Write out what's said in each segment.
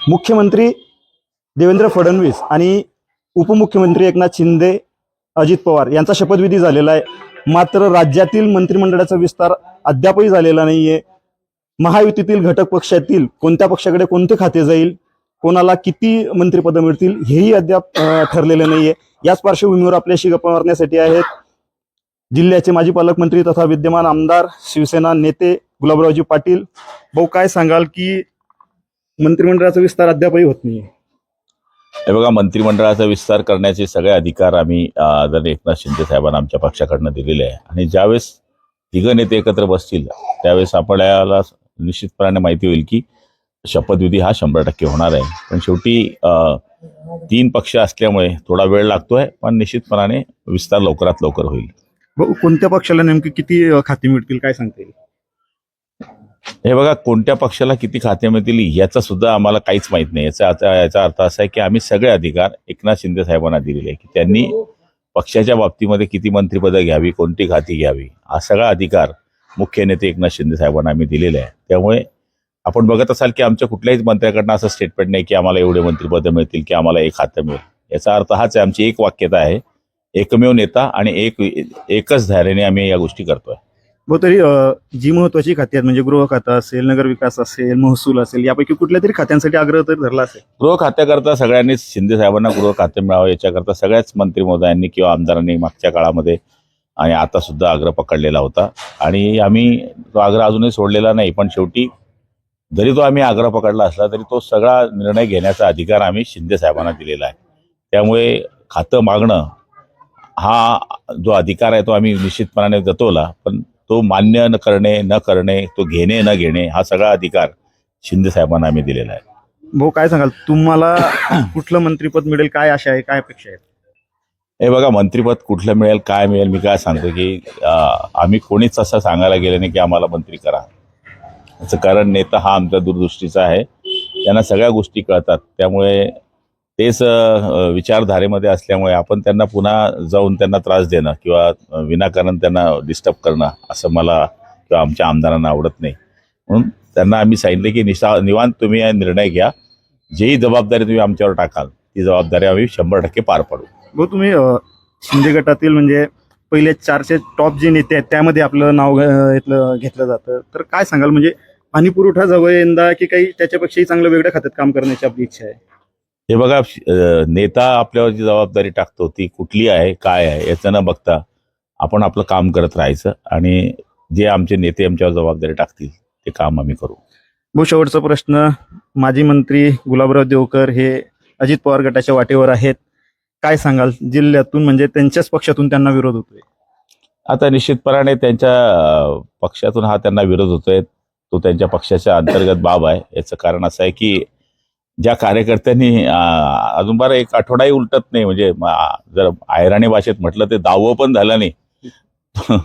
मुख्यमंत्री देवेंद्र फडणवीस आणि उपमुख्यमंत्री एकनाथ शिंदे, अजित पवार यांचा शपथविधी झालेला आहे। मात्र राज्यातील मंत्रिमंडळाचा विस्तार अद्यापही झालेला नाहीये। महायुतीतील घटक पक्षातील कोणत्या पक्षाकडे कोणते खाते जाईल, कोणाला किती मंत्रिपदं मिळतील हेही अद्याप ठरलेले नाहीये। याच पार्श्वभूमीवर आपल्याशी गप्पा मारण्यासाठी आहेत जिल्ह्याचे माजी पालकमंत्री तथा विद्यमान आमदार शिवसेना नेते गुलाबरावजी पाटील। भाऊ, काय सांगाल की मंत्रिमंडळाचा विस्तार अद्यापही होत नाहीये? हे बघा, मंत्रिमंडळाचा विस्तार करण्याचे सगळे अधिकार आम्ही आदरणीय एकनाथ शिंदे साहेबांना आमच्या पक्षाकडनं दिलेले आहे। आणि ज्यावेळेस तिघं नेते एकत्र बसतील त्यावेळेस आपल्याला निश्चितपणे माहिती होईल की शपथविधी हा 100% होणार आहे। पण शेवटी 3 पक्ष असल्यामुळे थोडा वेळ लागतोय, पण निश्चितपणाने विस्तार लवकरात लवकर होईल। भाऊ, कोणत्या पक्षाला नेमकी किती खाती मिळतील काय सांगता येईल? हे बघा, कोणत्या पक्षाला किती खाते मिळतील याचा सुद्धा आम्हाला काहीच माहित नाही। याचा अर्थ असा आहे की आम्ही सगळे अधिकार एकनाथ शिंदे साहेबांना दिलेले आहे की त्यांनी पक्षाच्या बाबतीमध्ये किती मंत्रिपदं घ्यावी, कोणती खाती घ्यावी, हा सगळा अधिकार मुख्य नेते एकनाथ शिंदे साहेबांना आम्ही दिलेला आहे। त्यामुळे आपण बघत असाल की आमच्या कुठल्याही मंत्र्याकडनं असं स्टेटमेंट नाही की आम्हाला एवढे मंत्रिपदं मिळतील की आम्हाला एक खातं मिळेल। याचा अर्थ हाच आहे, आमची एक वाक्यता आहे, एकमेव नेता आणि एकच धैर्याने आम्ही या गोष्टी करतोय। भाऊ, तरी जी महत्वाची खाती आहेत म्हणजे गृह खातं असेल, नगर विकास असेल, महसूल असेल, यापैकी कुठल्या तरी खात्यांसाठी आग्रह तर धरला असेल? गृह खात्याकरता सगळ्यांनीच शिंदे साहेबांना गृह खाते मिळावं याच्याकरता सगळ्याच मंत्री महोदयांनी किंवा आमदारांनी मागच्या काळामध्ये आणि आता सुद्धा आग्रह पकडलेला होता आणि आम्ही तो आग्रह अजूनही सोडलेला नाही। पण शेवटी जरी तो आम्ही आग्रह पकडला असला तरी तो सगळा निर्णय घेण्याचा अधिकार आम्ही शिंदे साहेबांना दिलेला आहे। त्यामुळे खातं मागणं हा जो अधिकार आहे तो आम्ही निश्चितपणाने जतवला, पण तो मान्य न करणे, तो घेणे न घेणे हा सगळा अधिकार शिंदे साहेबांना आम्ही दिलेला आहे। भाऊ, काय सांगाल, तुम्हाला कुठलं मंत्रिपद मिळेल, काय आशा आहे, काय अपेक्षा आहे? हे बघा, मंत्रिपद कुठलं मिळेल, काय मिळेल, मी काय सांगतो की आम्ही कोणीच असं सांगायला गेलं नाही की आम्हाला मंत्री करा। याचं कारण नेता हा आमच्या दूरदृष्टीचा आहे, त्यांना सगळ्या गोष्टी कळतात। त्यामुळे तेच विचारधारेमध्ये असल्यामुळे आपण त्यांना पुन्हा जाऊन त्यांना त्रास देणं किंवा विनाकारण त्यांना डिस्टर्ब करणं असं मला किंवा आमच्या आमदारांना आवडत नाही। म्हणून त्यांना आम्ही सांगितले की निवांत तुम्ही निर्णय घ्या, जेही जबाबदारी तुम्ही आमच्यावर टाकाल ती जबाबदारी आम्ही 100% पार पाडू। भाऊ, तुम्ही शिंदे गटातील म्हणजे पहिले 4चे टॉप जे नेते आहेत त्यामध्ये आपलं नाव घेतलं जातं, तर काय सांगाल, म्हणजे पाणी पुरवठा जवळ यंदा की काही त्याच्यापेक्षाही चांगलं वेगळ्या खात्यात काम करण्याची आपली इच्छा आहे? हे बघा, नेता आपल्यावर जी जबाबदारी टाकतो ती कुठली आहे, काय आहे याचं न बघता आपण आपलं काम करत राहायचं आणि जे आमचे नेते आमच्यावर जबाबदारी टाकतील ते काम आम्ही करू। भाऊ, शेवटचा प्रश्न, माजी मंत्री गुलाबराव देवकर हे अजित पवार गटाच्या वाटेवर आहेत, काय सांगाल, जिल्ह्यातून म्हणजे त्यांच्याच पक्षातून त्यांना विरोध होतोय? आता निश्चितपणाने त्यांच्या पक्षातून हा त्यांना विरोध होतोय, तो त्यांच्या पक्षाच्या अंतर्गत बाब आहे। याचं कारण असं आहे की ज्या कार्यकर्त्यांनी अजून बारा 1 आठवडाही उलटत नाही, म्हणजे जर आयराणी भाषेत म्हटलं ते 10वं पण झालं नाही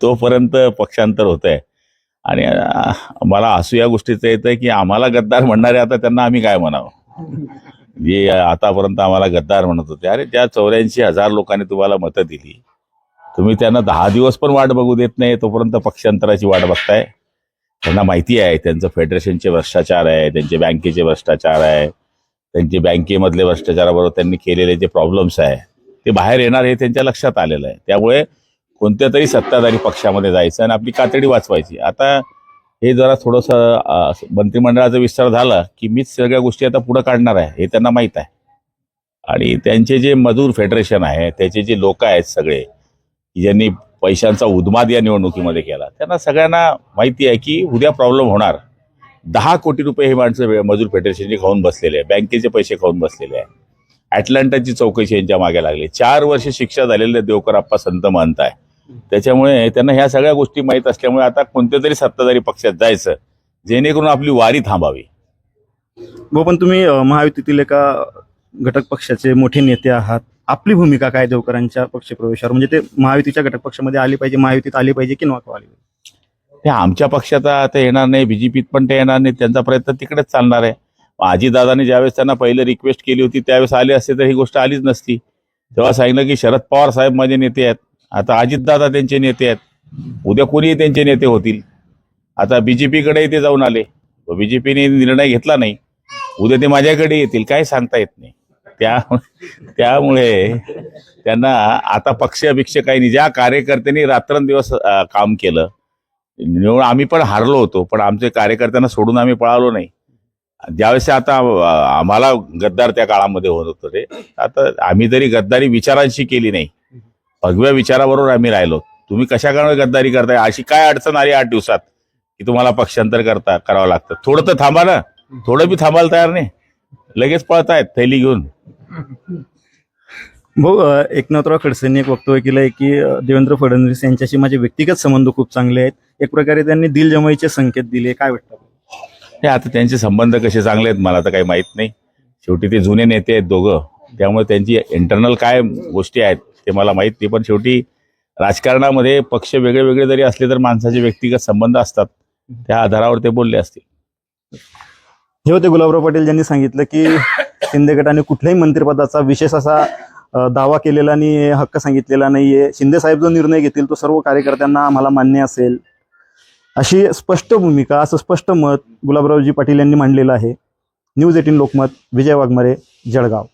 तोपर्यंत पक्षांतर होत आहे। आणि मला हसू या गोष्टीचं येतं की आम्हाला गद्दार म्हणणारे आता त्यांना आम्ही काय म्हणावं, जे आतापर्यंत आम्हाला गद्दार म्हणत होते। अरे, ज्या 84,000 लोकांनी तुम्हाला मतं दिली, तुम्ही त्यांना 10 दिवस पण वाट बघू देत नाही, तोपर्यंत पक्षांतराची वाट बघताय। त्यांना माहिती आहे त्यांचं फेडरेशनचे भ्रष्टाचार आहे, त्यांचे बँकेचे भ्रष्टाचार आहे, त्यांचे बँकेमधले भ्रष्टाचाराबरोबर त्यांनी केलेले जे प्रॉब्लेम्स आहे ते बाहेर येणार हे त्यांच्या लक्षात आलेलं आहे। त्यामुळे कोणत्या तरी सत्ताधारी पक्षामध्ये जायचं आणि आपली कातडी वाचवायची। आता हे जरा थोडंसं मंत्रिमंडळाचा विस्तार झाला की मीच सगळ्या गोष्टी आता पुढे काढणार आहे हे त्यांना माहीत आहे। आणि त्यांचे जे मजूर फेडरेशन आहे, त्याचे जे लोक आहेत सगळे ज्यांनी पैशांचा उद्माद या निवडणुकीमध्ये केला, त्यांना सगळ्यांना माहिती आहे की उद्या प्रॉब्लेम होणार। 10 कोटी रुपये हे माणसं मजूर फेडरेशनचे खाऊन बसलेले आहे, बँकेचे पैसे खाऊन बसलेले आहे, अटलांटाची चौकशी यांच्या मागे लागली, 4 वर्ष शिक्षा झालेले देवकर आप्पा संत महंत आहे। त्याच्यामुळे त्यांना ह्या सगळ्या गोष्टी माहीत असल्यामुळे आता कोणत्या तरी सत्ताधारी पक्षात जायचं जेणेकरून आपली वारी थांबावी। भाऊ, पण तुम्ही महायुतीतील एका घटक पक्षाचे मोठे नेते आहात, आपली भूमिका काय देवकरांच्या पक्षप्रवेशावर? म्हणजे ते महायुतीच्या घटक पक्षामध्ये आली पाहिजे, महायुतीत आली पाहिजे की नको आली पाहिजे? ते आमच्या पक्षात आता येणार नाही, बीजेपीत पण ते येणार नाही, त्यांचा प्रयत्न तिकडेच चालणार आहे। अजितदादांनी ज्यावेळेस त्यांना पहिलं रिक्वेस्ट केली होती त्यावेळेस आले असते तर ही गोष्ट आलीच नसती। तेव्हा सांगितलं की शरद पवार साहेब माझे नेते आहेत, आता अजितदादा त्यांचे नेते आहेत, उद्या कोणीही त्यांचे नेते होतील। आता बीजेपीकडेही ते जाऊन आले, बीजेपीने निर्णय घेतला नाही, उद्या ते माझ्याकडे येतील, काही सांगता येत नाही. त्यामुळे त्यांना आता पक्षापेक्षा काही नाही. ज्या कार्यकर्त्यांनी रात्रंदिवस काम केलं, निवडून आम्ही पण हारलो होतो, पण आमचे कार्यकर्त्यांना सोडून आम्ही पळालो नाही. ज्यावेळेस आता आम्हाला गद्दार त्या काळामध्ये होत होतं ते, आता आम्ही तरी गद्दारी विचारांशी केली नाही, भगव्या विचाराबरोबर आम्ही राहिलो. तुम्ही कशा कारणं गद्दारी करताय? अशी काय अडचण आली 8 दिवसात की तुम्हाला पक्षांतर करावं लागतं? थोडं तर थांबा ना. थोडं बी थांबायला तयार नाही, लगेच पळतायत थैली घेऊन. भाऊ, एकनाथराव खडसेंनी एक वक्तव्य केलं आहे की देवेंद्र फडणवीस यांच्याशी माझे व्यक्तिगत संबंध खूप चांगले आहेत. एक प्रकारे त्यांनी दिलजमाईचे संकेत दिले. काय वाटतं? हे आता त्यांचे संबंध कसे चांगले आहेत मला तर काही माहित नाही. शेवटी ते जुने नेते आहेत दोघं, त्यामुळे त्यांची इंटरनल काय गोष्टी आहेत ते मला माहित नाही. पण शेवटी राजकारणामध्ये पक्ष वेगळे वेगळे जरी असले तर माणसाचे व्यक्तिगत संबंध असतात, त्या आधारावर ते बोलले असतील. हे होते गुलाबराव पाटील, ज्यांनी सांगितलं की शिंदे गटाने कुठल्याही मंत्रिपदाचा विशेष असा दावा केलेला आणि हक्क सांगितलेला नाहीये. शिंदे साहेब जो निर्णय घेतील तो सर्व कार्यकर्त्यांना आम्हाला मान्य असेल, अशी स्पष्ट भूमिका, असं स्पष्ट मत गुलाबरावजी पाटील यांनी मांडलेलं आहे. न्यूज 18 लोकमत, विजय वाघमारे, जळगाव.